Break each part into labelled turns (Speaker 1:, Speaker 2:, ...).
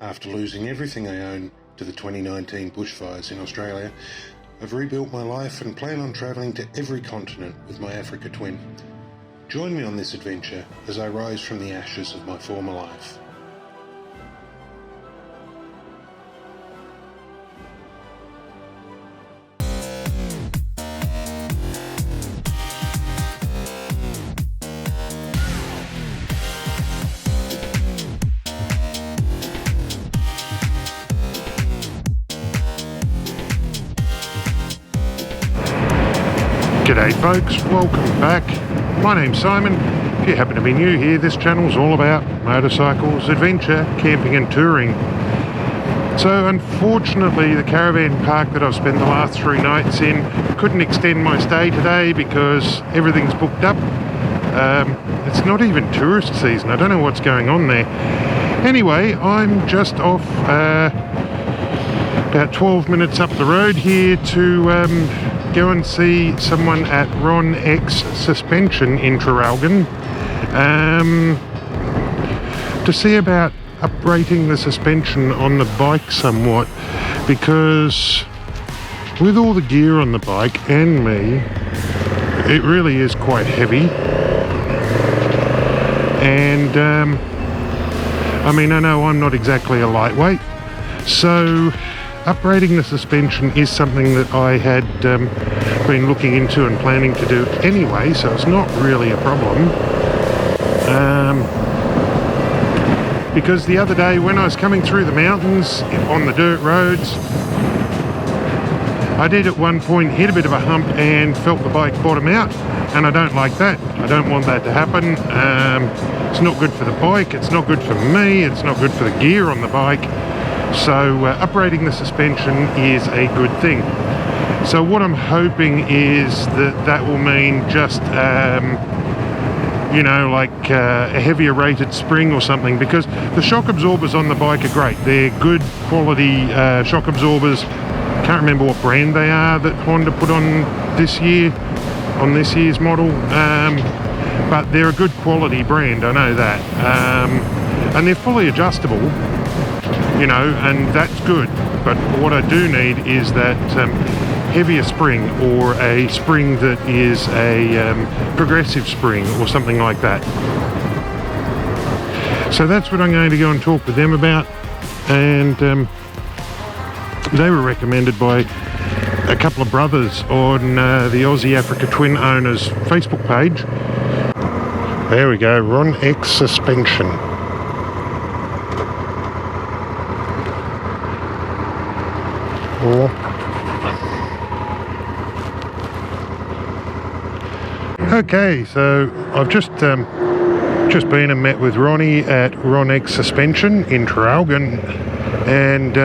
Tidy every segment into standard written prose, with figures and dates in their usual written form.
Speaker 1: After losing everything I own to the 2019 bushfires in Australia, I've rebuilt my life and plan on travelling to every continent with my Africa twin. Join me on this adventure as I rise from the ashes of my former life.
Speaker 2: G'day folks, welcome back. My name's Simon. If you happen to be new here, this channel's all about motorcycles, adventure, camping and touring. So unfortunately the caravan park that I've spent the last 3 nights in couldn't extend my stay today because everything's booked up. It's not even tourist season, I don't know what's going on there. Anyway, I'm just off about 12 minutes up the road here to go and see someone at Ron X Suspension in Traralgon to see about uprating the suspension on the bike somewhat, because with all the gear on the bike and me, it really is quite heavy. And I mean, I know I'm not exactly a lightweight, so uprating the suspension is something that I had been looking into and planning to do anyway, so it's not really a problem. Because the other day when I was coming through the mountains on the dirt roads, I did at one point hit a bit of a hump and felt the bike bottom out, and I don't like that. I don't want that to happen. It's not good for the bike, it's not good for me, it's not good for the gear on the bike. So uprating the suspension is a good thing. So what I'm hoping is that will mean just you know, like a heavier rated spring or something, because the shock absorbers on the bike are great. They're good quality shock absorbers. Can't remember what brand they are that Honda put on this year, on this year's model, but they're a good quality brand, I know that. And they're fully adjustable, you know, and that's good. But what I do need is that heavier spring, or a spring that is a progressive spring or something like that. So that's what I'm going to go and talk with them about, and they were recommended by a couple of brothers on the Aussie Africa Twin Owners Facebook page. There we go, Ron X Suspension. Okay, so I've just been and met with Ronnie at Ron X Suspension in Traralgon, and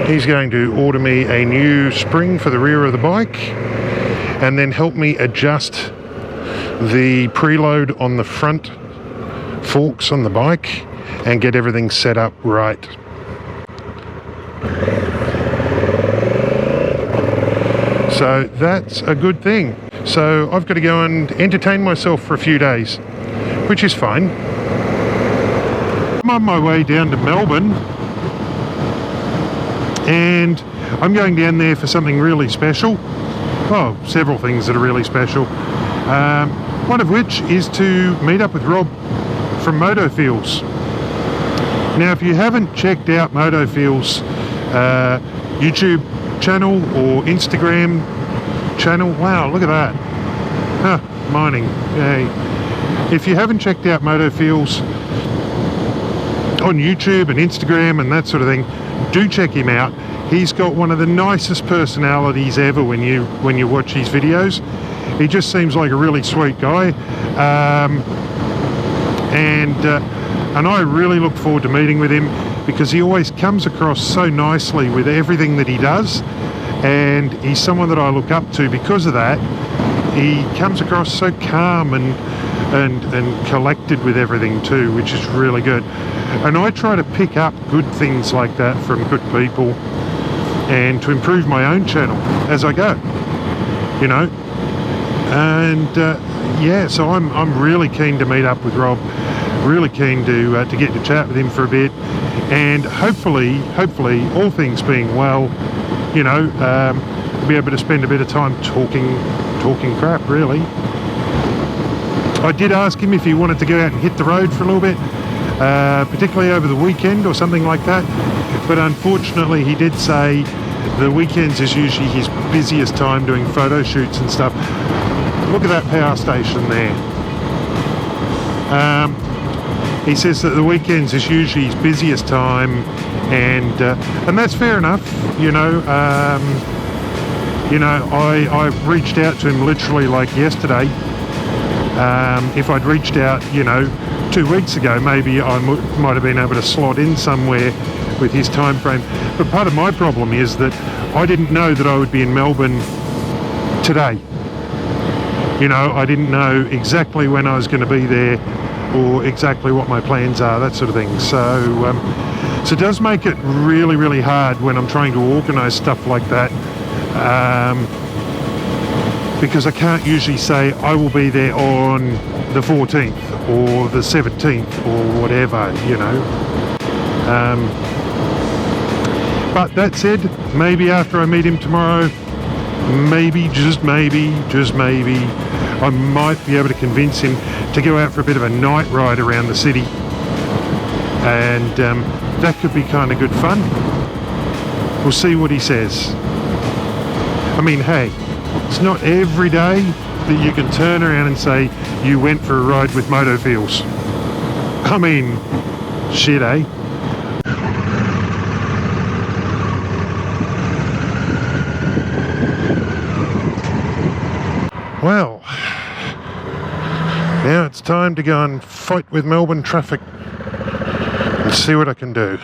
Speaker 2: he's going to order me a new spring for the rear of the bike and then help me adjust the preload on the front forks on the bike and get everything set up right. So that's a good thing. So I've got to go and entertain myself for a few days, which is fine. I'm on my way down to Melbourne, and I'm going down there for something really special. Well, several things that are really special. One of which is to meet up with Rob from MotoFeelz. Now, if you haven't checked out MotoFeelz YouTube channel or Instagram channel, wow, look at that. Mining, yay. If you haven't checked out MotoFeelz on YouTube and Instagram and that sort of thing, do check him out. He's got one of the nicest personalities ever when you watch his videos. He just seems like a really sweet guy, and I really look forward to meeting with him, because he always comes across so nicely with everything that he does, and he's someone that I look up to because of that. He comes across so calm and collected with everything too, which is really good. And I try to pick up good things like that from good people and to improve my own channel as I go, you know. And yeah, so I'm really keen to meet up with Rob. Really keen to get to chat with him for a bit, and hopefully, all things being well, you know, be able to spend a bit of time talking crap, really. I did ask him if he wanted to go out and hit the road for a little bit, particularly over the weekend or something like that, but unfortunately he did say the weekends is usually his busiest time doing photo shoots and stuff. Look at that power station there. He says that the weekends is usually his busiest time, and that's fair enough. You know, I reached out to him literally like yesterday. If I'd reached out, you know, 2 weeks ago, maybe I might have been able to slot in somewhere with his time frame. But part of my problem is that I didn't know that I would be in Melbourne today. You know, I didn't know exactly when I was going to be there, or exactly what my plans are, that sort of thing. So it does make it really, really hard when I'm trying to organise stuff like that, because I can't usually say I will be there on the 14th or the 17th or whatever, you know. But that said, maybe after I meet him tomorrow, maybe, just maybe, I might be able to convince him to go out for a bit of a night ride around the city, and that could be kind of good fun. We'll see what he says. I mean, hey, it's not every day that you can turn around and say you went for a ride with MotoFeelz. I mean, shit, eh? Well, now it's time to go and fight with Melbourne traffic and see what I can do.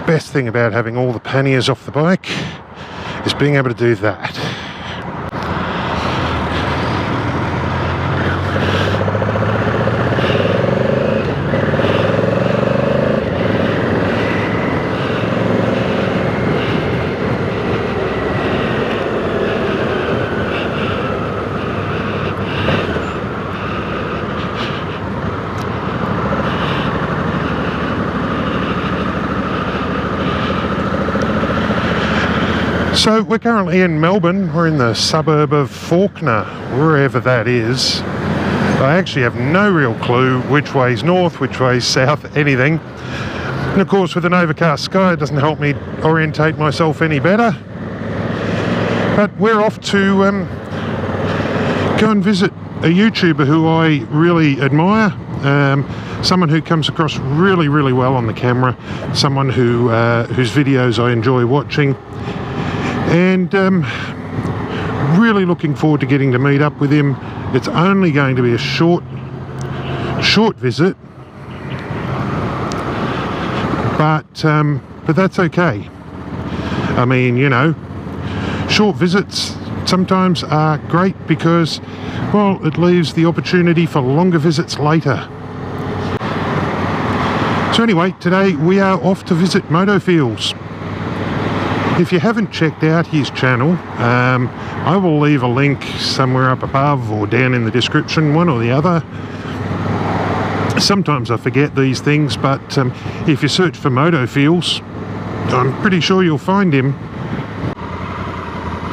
Speaker 2: Best thing about having all the panniers off the bike is being able to do that. So we're currently in Melbourne. We're in the suburb of Fawkner, wherever that is. I actually have no real clue which way's north, which way's south, anything. And of course, with an overcast sky, it doesn't help me orientate myself any better. But we're off to go and visit a YouTuber who I really admire. Someone who comes across really, really well on the camera. Someone who whose videos I enjoy watching. And really looking forward to getting to meet up with him. It's only going to be a short visit, but that's okay. I mean, you know, short visits sometimes are great because, well, it leaves the opportunity for longer visits later. So anyway, today we are off to visit MotoFeelz. If you haven't checked out his channel, I will leave a link somewhere up above or down in the description, one or the other. Sometimes I forget these things, but if you search for MotoFeelz, I'm pretty sure you'll find him.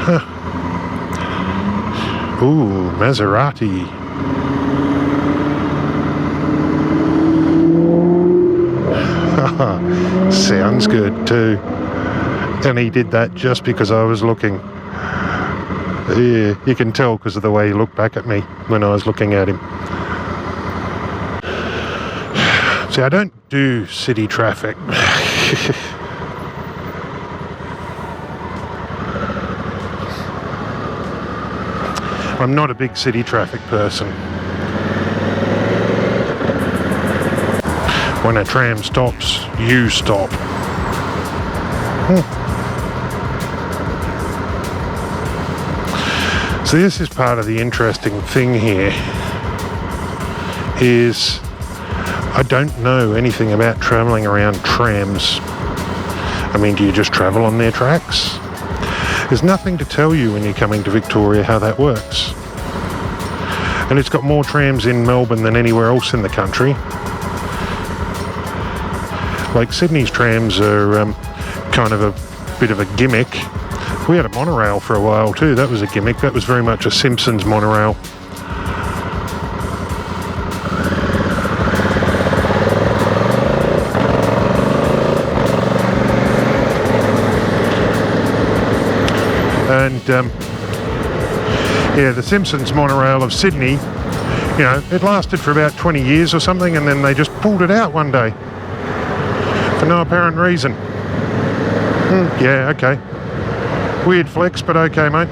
Speaker 2: Huh. Ooh, Maserati. Sounds good too. And he did that just because I was looking. Yeah, you can tell because of the way he looked back at me when I was looking at him. See, I don't do city traffic. I'm not a big city traffic person. When a tram stops, you stop. So this is part of the interesting thing here, is I don't know anything about travelling around trams. I mean, do you just travel on their tracks? There's nothing to tell you when you're coming to Victoria how that works. And it's got more trams in Melbourne than anywhere else in the country. Like Sydney's trams are kind of a bit of a gimmick. We had a monorail for a while too. That was a gimmick. That was very much a Simpsons monorail. And yeah, the Simpsons monorail of Sydney, you know, it lasted for about 20 years or something, and then they just pulled it out one day for no apparent reason. Yeah, okay. Weird flex, but okay, mate.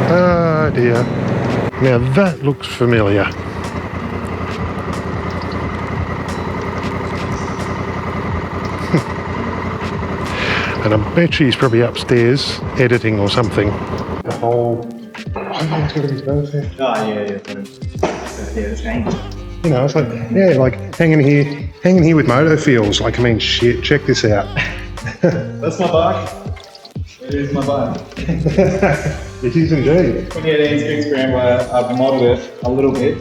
Speaker 2: Oh dear. Now that looks familiar. And I bet she's probably upstairs editing or something. The whole... Oh, it's got to be perfect.
Speaker 3: Oh, yeah. Yeah, the change.
Speaker 2: You know, it's like, yeah, like hanging here with MotoFeelz. Like, I mean, shit, check this out.
Speaker 3: That's my bike. It is my bike.
Speaker 2: It is indeed.
Speaker 3: 2018 Street Scrambler. I've modded it a little bit.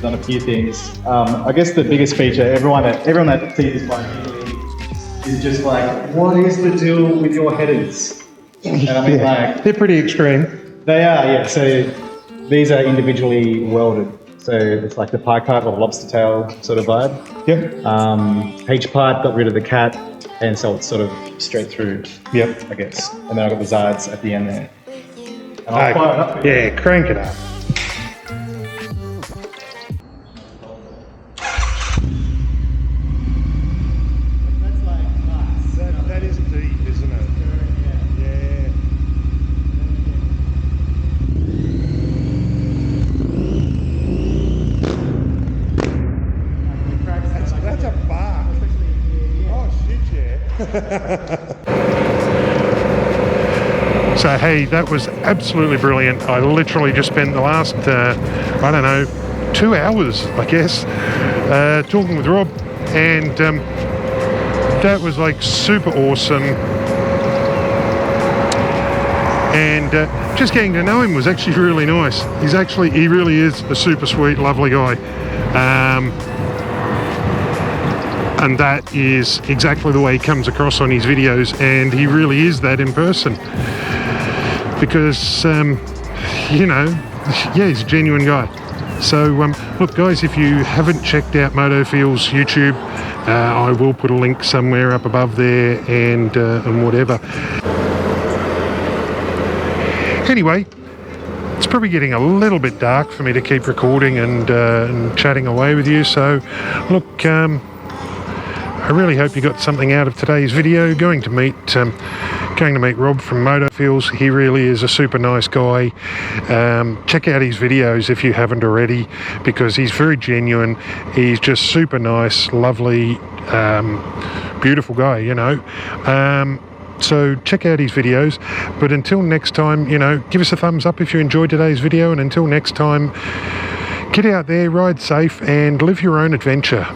Speaker 3: Done a few things. I guess the biggest feature, everyone that sees this bike is just like, what is the deal with your headers? And I mean, like,
Speaker 2: they're pretty extreme.
Speaker 3: They are, yeah. So these are individually welded. So it's like the pie cut or lobster tail sort of vibe.
Speaker 2: Yep.
Speaker 3: H-pipe, got rid of the cat, and so it's sort of straight through.
Speaker 2: Yep.
Speaker 3: I guess. And then I've got the Zards at the end there. And I'll fire it up.
Speaker 2: Yeah, crank it up.
Speaker 3: That's like nice.
Speaker 2: That is deep, isn't it? Yeah. That's a bar. Oh shit, yeah. So hey, that was absolutely brilliant. I literally just spent the last, I don't know, 2 hours, I guess, talking with Rob, and that was like super awesome. And just getting to know him was actually really nice. He really is a super sweet, lovely guy. And that is exactly the way he comes across on his videos, and he really is that in person. Because, you know, yeah, he's a genuine guy. So, look guys, if you haven't checked out MotoFeelz YouTube, I will put a link somewhere up above there and whatever. Anyway, it's probably getting a little bit dark for me to keep recording and chatting away with you. So, look, I really hope you got something out of today's video. Going to meet Rob from MotoFeelz. He really is a super nice guy. Check out his videos if you haven't already, because he's very genuine. He's just super nice, lovely, beautiful guy, you know. So check out his videos. But until next time, you know, give us a thumbs up if you enjoyed today's video. And until next time, get out there, ride safe, and live your own adventure.